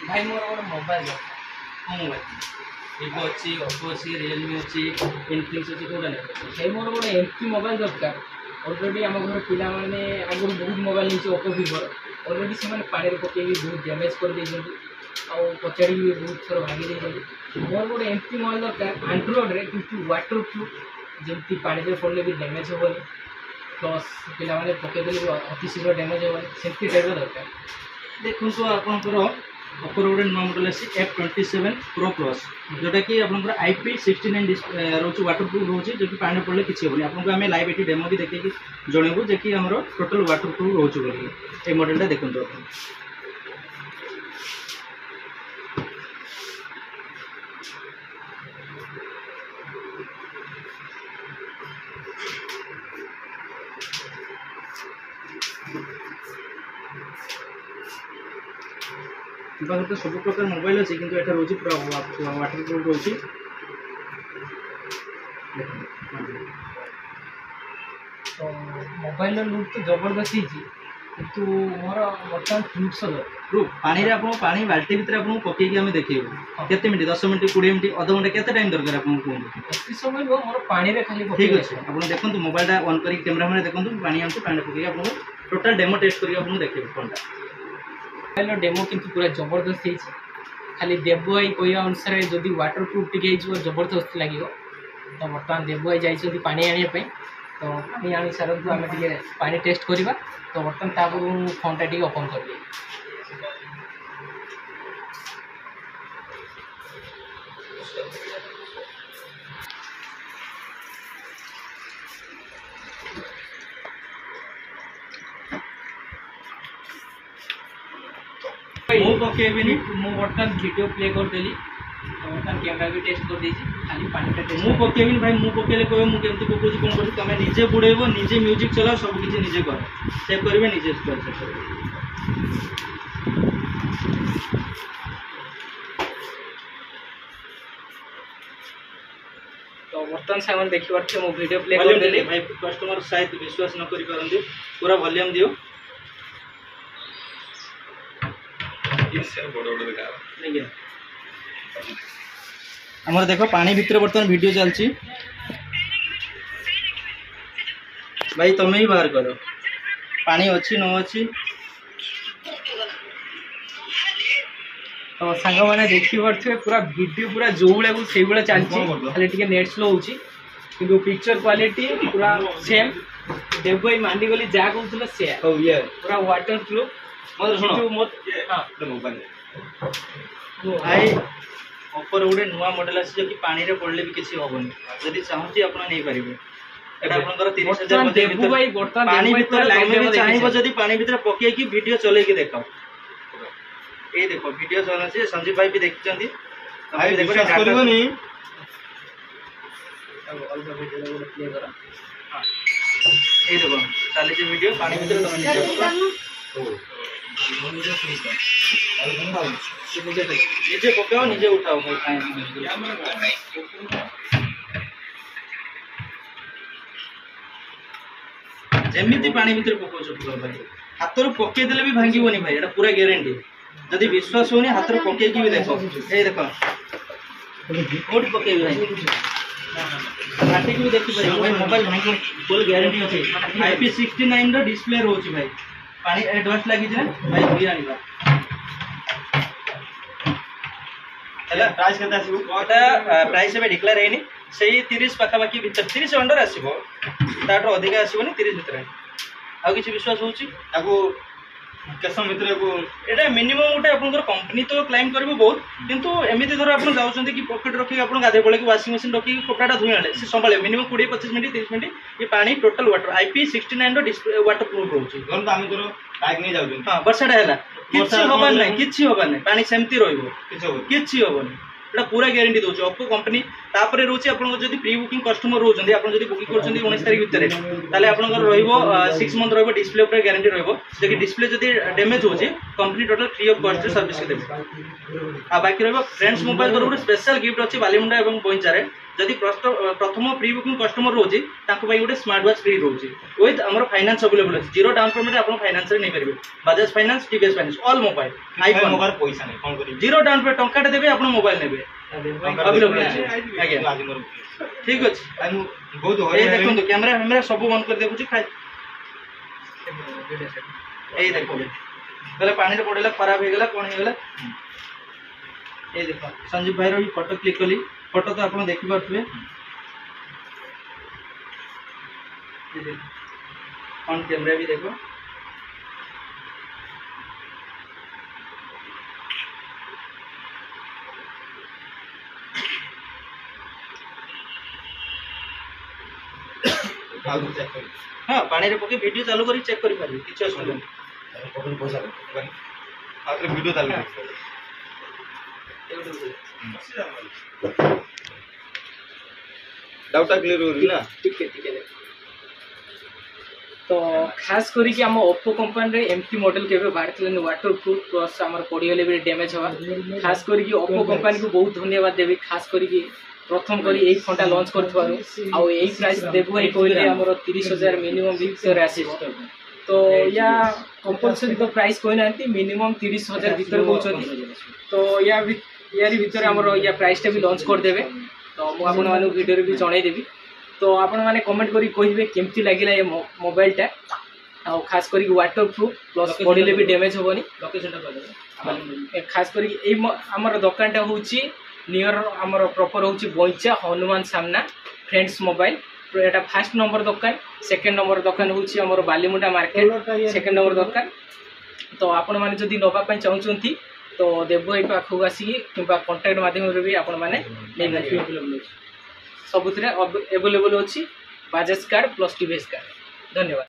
भाई मोर गोटे mobile mobile Vivo अच्छी ओप्पो अच्छी रियलमी अच्छी इनफिनिक्स अच्छी कौटा नहीं भाई मोर गोटे एमपी मोबाइल दरकार अलरेडी आम घर पिला मैंने आगुरी बहुत मोबाइल नहीं ओप्पो वीवोर अलरेडी से पानी पकई बहुत डैमेज कर पचाड़ी भी बहुत थर भांगी मोर गोटे एमपी मोबाइल दरकार आंड्रॉइड कि वाटर प्रूफ जमी पानी पड़े भी डैमेज हेनी प्लस पे पकईदे अति शीघ्र डैमेज हेनी से टाइप दरकार देखो आपंकर ओप्पोर गोटे नुआ मॉडल आसी F27 Pro Plus जोटा कि आपंकर IP69 रोचे वाटर प्रूफ रोचे जो कि पानी पड़े किसी हेनी आपको आम लाइव ये डेमो भी देखिए जनइबू जे कि आमर टोटल वाटर प्रूफ रोचे बोली ये मॉडलटा देखते पाखे तो सब प्रकार मोबाइल अच्छी किंतु एटा रोची पूरा वाटर प्रूफ रोची तो मोबाइल लुक तो जबरदस्त किंतु मोर बर्तमान प्रूफ पानी पानी बाल्टी भितर आपको पकईकि आम देखो केते मिनट 10 मिनट 20 मिनट अध घंटा केते टाइम दरकार आपको कहूँ एति समय मोर पानी रे खाली ठीक अच्छे आप देखो मोबाइलटा ऑन कर कैमरा मैंने देखो पानी आनी पानी पकई आपको टोटाल डेमो टेस्ट करके आपको देखिए फोनटा मोबाइल डेमो किंतु पूरा जबरदस्त है खाली देव भाई कहवा अनुसार जदि वाटर प्रूफ टी जबरदस्त लगे तो बर्तमान देव भाई जाइए पानी आने तो पानी आनी सारतु आम टे पानी टेस्ट करवा तो बर्तमान तापर फोनटा टी ओपन कर दिए मु पकेबी मु बर्तमान वीडियो प्ले करदेली बर्तमान कैमरा भी टेस्ट कर देछि खाली पानी टेस्ट मु पकेबी भाई मु पकेले कहबे मु केमती पकोछि कोन करि तमे निजे बुड़ेबो निजे म्यूजिक चलाओ सब किछि निजे कर सेव करबे निजे कर तो बर्तमान सामान देखि परथे मु वीडियो प्ले करदेली भाई कस्टमर शायद विश्वास न करि परंदी पूरा वॉल्यूम दियो हमारे देखो पानी भितर बर्तमान वीडियो चलती भाई तुम्हें ही बाहर करो पानी अच्छी न अच्छी तो सांग मैंने देखी पड़े पूरा वीडियो पूरा जो भाई से भाई चलती खाली टी नेट स्लो होची किंतु पिक्चर क्वालिटी पूरा सेम देव भाई मांडी गली जहाँ कहते से पूरा वाटर प्रूफ भाई ओप्पोर गोटे नुआ मॉडल आसी जो कि पानी रे पड़ले भी किसी हेनी जदि चाहूँगी आप नहीं पारे एटा 30,000 पानी भीतर लाइन चाहिए जदि पानी भीतर पकईकि वीडियो चलेकी देख ये देखो वीडियो चलती संजीव भाई भी देखते ये देखो चली वीडियो पानी भीतर निजे पकाओ निजे उठाओ जमी पानी भीतर पकाओ भाई हाथ पकईदे भी भांगनी भाई एटा पूरा ग्यारंटी जदि विश्वास होनी हाथ पकईकि भी देख ये देख कौट पकई भाई काटिक भी देखिए भाई मोबाइल भांगी फुल ग्यारंटी अच्छे IP69 डिस्प्ले रोच भाई पानी एडवांस लगी भाई धोई आनिबा हैला प्राइस केता आसीबो कोटा प्राइस एबे डिक्लेयर हेनी सेही 30 पाखापाखी भीतर 30 अंडर आसीबो ताठो अधिक आसीबोनी 30 भीतर आ किछि विश्वास होउची ताको केसम भीतर को एटा मिनिमम गोटे आपनकर कंपनी तो क्लाइम करबो बहुत किंतु एमिति धर आपन जाउछन्ते कि पॉकेट रखि आपन गाधे पळे कि वाशिंग मशीन रखि कपड़ाटा धुई आले से संभाले मिनिमम 20-25 मिनिट 30 मिनिट ये पानी total water IP69 display waterproof रहउची गन त आमी तोर बाइक नै जाउछन हां वर्षाटा हैला किछि होबा नै पानी सेमती रहइबो किछि होबनी एटा पूरा ग्यारंटी दउछ ओप्पो कंपनी तापरे रोची आपन जदी प्री बुकिंग कस्टमर रोचंदी आपन जदी बुकिंग करचंदी 19 तारिख भीतर ताले आपन रहइबो 6 मंथ रहइबो डिस्प्ले ऊपर ग्यारंटी रहइबो जदी डिस्प्ले जदी डैमेज होची company total free of cost service के देबो आ बाकी रहइबो फ्रेंड्स मोबाइल पर स्पेशल गिफ्ट अछि बालीमुंडा एवं बोइचारे जदि प्रथम प्री बुकिंग कस्टमर रोचे गोटे स्मार्ट वॉच फ्री रोचे विथ आम फाइनेंस अवेलेबल अच्छे जीरो डाउन पेमेंट आप फाइनेंस नहीं पारे Bajaj finance TVS finance all mobile iPhone पैसा नहीं जीरो डाउन पेमेंट टंका देवे आप मोबाइल ने अवेलेबल अच्छे ठीक अच्छे देखो कैमेरा फैमेरा सब बंद कर देखुची देखो गले पानी रे पड़ेला खराब हो गला कौन हो गला ये देखो संजीव भाई रो फोटो क्लिक कली फोटो तो आप देखि पारे फ्रंट कैमरा भी देखो हाँ पानी रे पके वीडियो चालू करी चेक करि पारे किछ असुविधा नहीं पैसा आखिर वीडियो चालू डाउट क्लियर हो रही ना ठीक है तो खास करी कि हम ओप्पो कंपनी रे एमटी मॉडल केबे बाहर वाटर प्रूफ प्लस हमर पड़ीगले भी डैमेज हवा खास करी कि ओप्पो कंपनी को बहुत धन्यवाद देबी खास करी कि प्रथम करी एई फोनटा लॉन्च करथवारो आ एई प्राइस देबो ही कहले हमर 30,000 मिनिमम भीतर आसीबो तो या कंपलसरी तो प्राइस कोई नांती मिनिमम 30,000 भीतर कहउछथि तो यारी भीतर हमर या प्राइस टा भी लॉन्च कर देबे तो मु आपन मानु वीडियो रे भी जणाई देबी तो आपन माने कमेंट करी कहिबे केमती लागिला ये मोबाइल टा आ खास करी वाटर प्रूफ प्लस पड़ीले भी डैमेज होबनी लोकेशन टा खास करी एई हमर दुकान टा होची नियर हमर प्रॉपर होची बोइचा हनुमान सामना फ्रेंड्स मोबाइल एटा फर्स्ट नंबर दुकान सेकंड नंबर दुकान होची हमर बालीमुंडा मार्केट सेकंड नंबर दुकान तो आपण माने जदी नोबा पय चाहुचंती तो देबो ए पाखु आसी किबा कांटेक्ट माध्यम रे भी आपण माने नै अवेलेबल सबुतरे अवेलेबल अछि Bajaj card plus TVS card धन्यवाद।